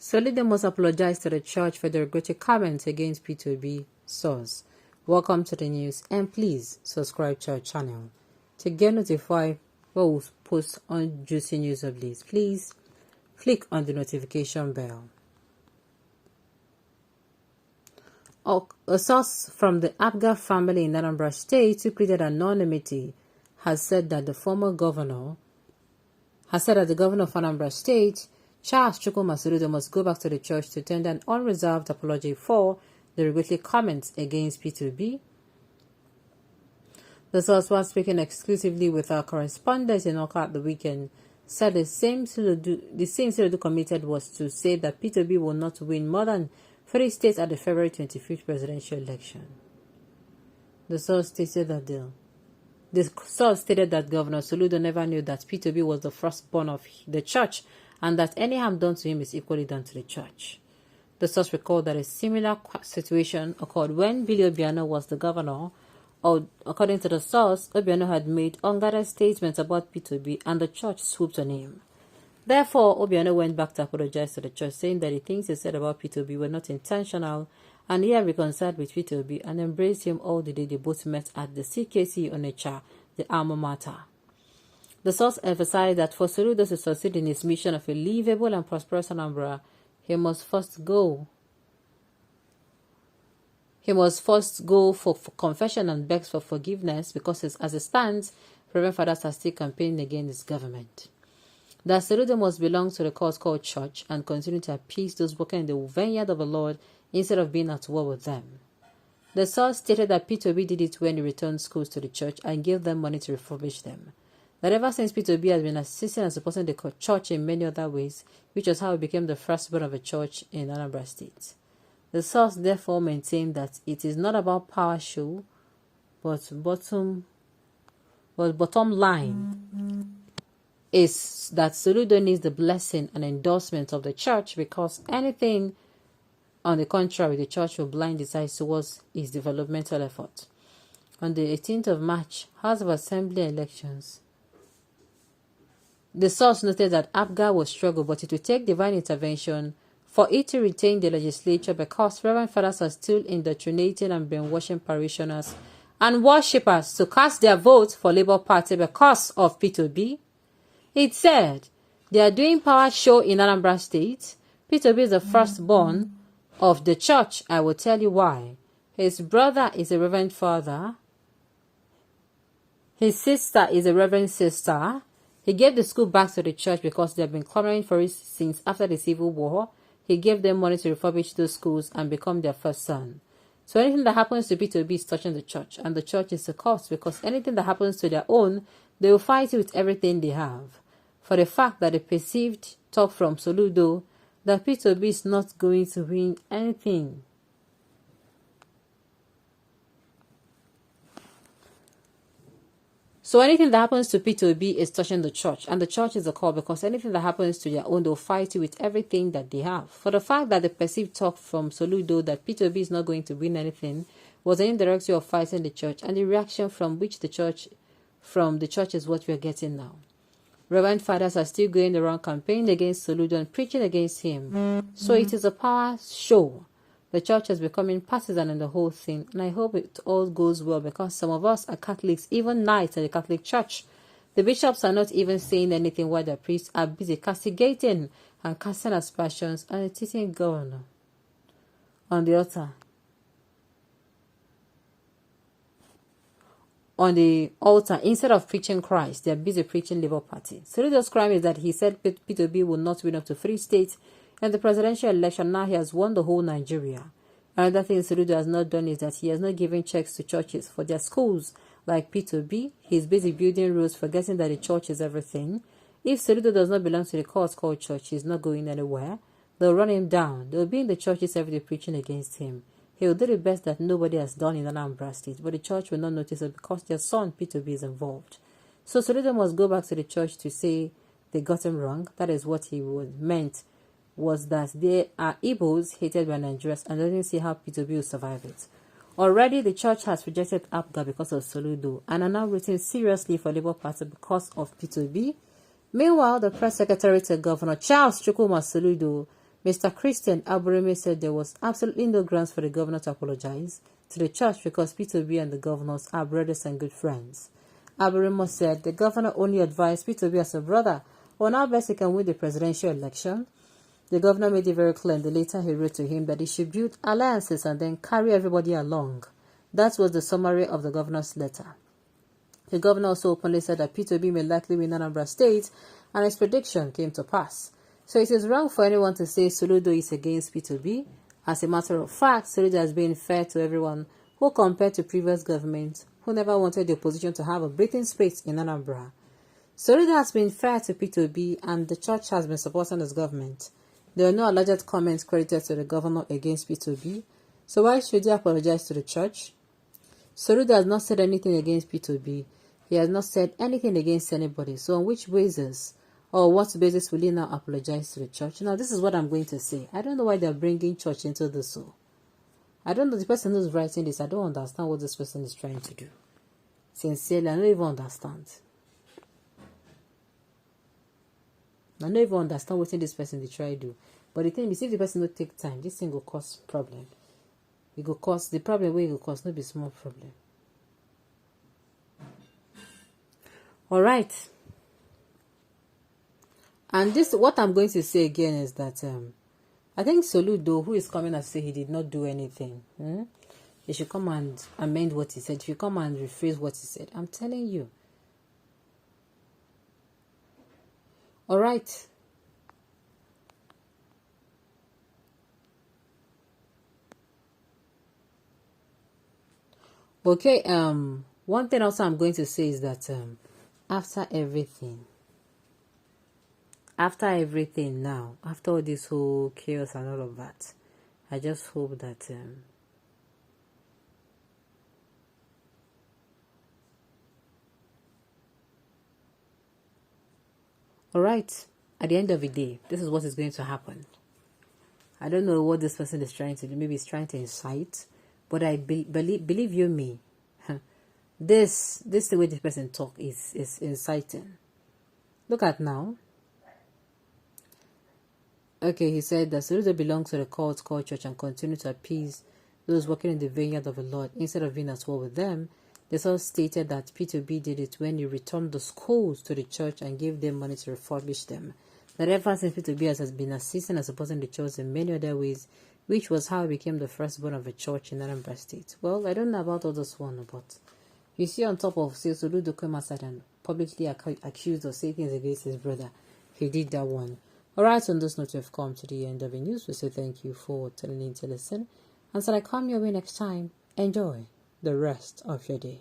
Soludo must apologize to the church for derogatory comments against P2B source. Welcome to the news, and please subscribe to our channel to get notified when we post on juicy news updates. Please click on the notification bell. A source from the Apga family in Anambra State, who pleaded anonymity, has said that the governor of Anambra State, Charles Soludo, must go back to the church to tender an unreserved apology for the derogatory comments against P2B. The source, was speaking exclusively with our correspondent in Oka at the weekend, said the same Soludo committed was to say that P2B will not win more than 3 states at the February 25th presidential election. The source stated that Governor Soludo never knew that P2B was the firstborn of the church, and that any harm done to him is equally done to the church. The source recalled that a similar situation occurred when Billy Obiano was the governor. According to the source, Obiano had made unguarded statements about P2B, and the church swooped on him. Therefore, Obiano went back to apologize to the church, saying that the things he said about P2B were not intentional, and he had reconciled with P2B and embraced him all the day they both met at the CKC Onitsha, the alma mater. The source emphasized that for Soludo to succeed in his mission of a livable and prosperous Anambra, he must first go for confession and beg for forgiveness, because as it stands, Reverend Fathers are still campaigning against his government. That Soludo must belong to the cause called church and continue to appease those working in the vineyard of the Lord instead of being at war with them. The source stated that P2B did it when he returned schools to the church and gave them money to refurbish them. That ever since P2B has been assisting and supporting the church in many other ways, which was how he became the firstborn of a church in Anambra State. The source therefore maintained that it is not about power show, but bottom line is that Soludo needs the blessing and endorsement of the church, because anything on the contrary, the church will blind its eyes towards its developmental effort. On the 18th of March, House of Assembly elections, the source noted that Apga will struggle, but it will take divine intervention for it to retain the legislature, because Reverend Fathers are still indoctrinating and brainwashing parishioners and worshippers to cast their vote for Labour Party because of P2B. It said they are doing power show in Anambra State. P2B is the firstborn of the church. I will tell you why. His brother is a reverend father. His sister is a reverend sister. He gave the school back to the church because they have been clamoring for it since after the Civil War. He gave them money to refurbish those schools and become their first son. So anything that happens to P2B is touching the church, and the church is the cause, because anything that happens to their own, they will fight it with everything they have. For the fact that the perceived talk from Soludo that P2B is not going to win anything. So anything that happens to P2B is touching the church, and the church is the call, because anything that happens to their own, they'll fight it with everything that they have. For the fact that the perceived talk from Soludo that P2B is not going to win anything was an indirect way of fighting the church, and the reaction from the church is what we are getting now. Reverend Fathers are still going around campaigning against Soludo and preaching against him. So it is a power show. The church is becoming partisan in the whole thing, and I hope it all goes well, because some of us are Catholics, even knights in the Catholic Church. The bishops are not even saying anything while the priests are busy castigating and casting aspersions on a sitting governor on the altar. On the altar, instead of preaching Christ, they are busy preaching Labour Party. Soludo's crime is that he said P2B will not win up to 3 states in the presidential election. Now he has won the whole Nigeria. Another thing Soludo has not done is that he has not given checks to churches for their schools like P2B. He's busy building roads, forgetting that the church is everything. If Soludo does not belong to the cause called church, he's not going anywhere. They'll run him down. They'll be in the churches every day preaching against him. He will do the best that nobody has done in Anambra State, but the church will not notice it because their son P2B is involved. So Soludo must go back to the church to say they got him wrong. That is what he meant, was that they are Igbos hated by Nigerians, and doesn't see how P2B will survive it. Already, the church has rejected Apga because of Soludo and are now rooting seriously for Labour Party because of P2B. Meanwhile, the press secretary to Governor Charles Soludo Mr. Christian Abureme said there was absolutely no grounds for the governor to apologize to the church because P2B and the governors are brothers and good friends. Abureme said the governor only advised P2B as a brother on how best he can win the presidential election. The governor made it very clear in the letter he wrote to him that he should build alliances and then carry everybody along. That was the summary of the governor's letter. The governor also openly said that P2B may likely win Anambra State, and his prediction came to pass. So it is wrong for anyone to say Soludo is against P2B. As a matter of fact, Soludo has been fair to everyone who, compared to previous governments, who never wanted the opposition to have a breathing space in Anambra. Soludo has been fair to P2B, and the church has been supporting his government. There are no alleged comments credited to the governor against P2B. So why should he apologize to the church? Soludo has not said anything against P2B. He has not said anything against anybody. So on which basis or what basis will he now apologize to the church? Now, this is what I'm going to say. I don't know why they're bringing church into this. So I don't know, the person who's writing this, I don't understand what this person is trying to do. Sincerely, I don't even understand. I don't even understand what this person they try to do. But the thing is, if the person don't take time, this thing will cause problem. It will cause the problem where it will cause no be small problem. Alright. And this, what I'm going to say again is that I think Soludo, who is coming and say he did not do anything, he should come and amend what he said. He should come and rephrase what he said. I'm telling you. All right. Okay. One thing also I'm going to say is that after everything now, after all this whole chaos and all of that, I just hope that all right, at the end of the day, this is what is going to happen. I don't know what this person is trying to do. Maybe he's trying to incite, but I believe you me, this the way this person talk is inciting. Look at now. Okay, he said that Soludo belongs to the cult church and continue to appease those working in the vineyard of the Lord instead of being at war with them. They also stated that P2B did it when he returned the schools to the church and gave them money to refurbish them. That ever since P2B has been assisting and supporting the church in many other ways, which was how he became the firstborn of a church in Anambra State. Well, I don't know about all this one, but you see on top of Soludo came outside and publicly accused of saying things against his brother. He did that one. Alright, on this note, we have come to the end of the news. We say thank you for tuning in to listen. Until I come your way next time, enjoy the rest of your day.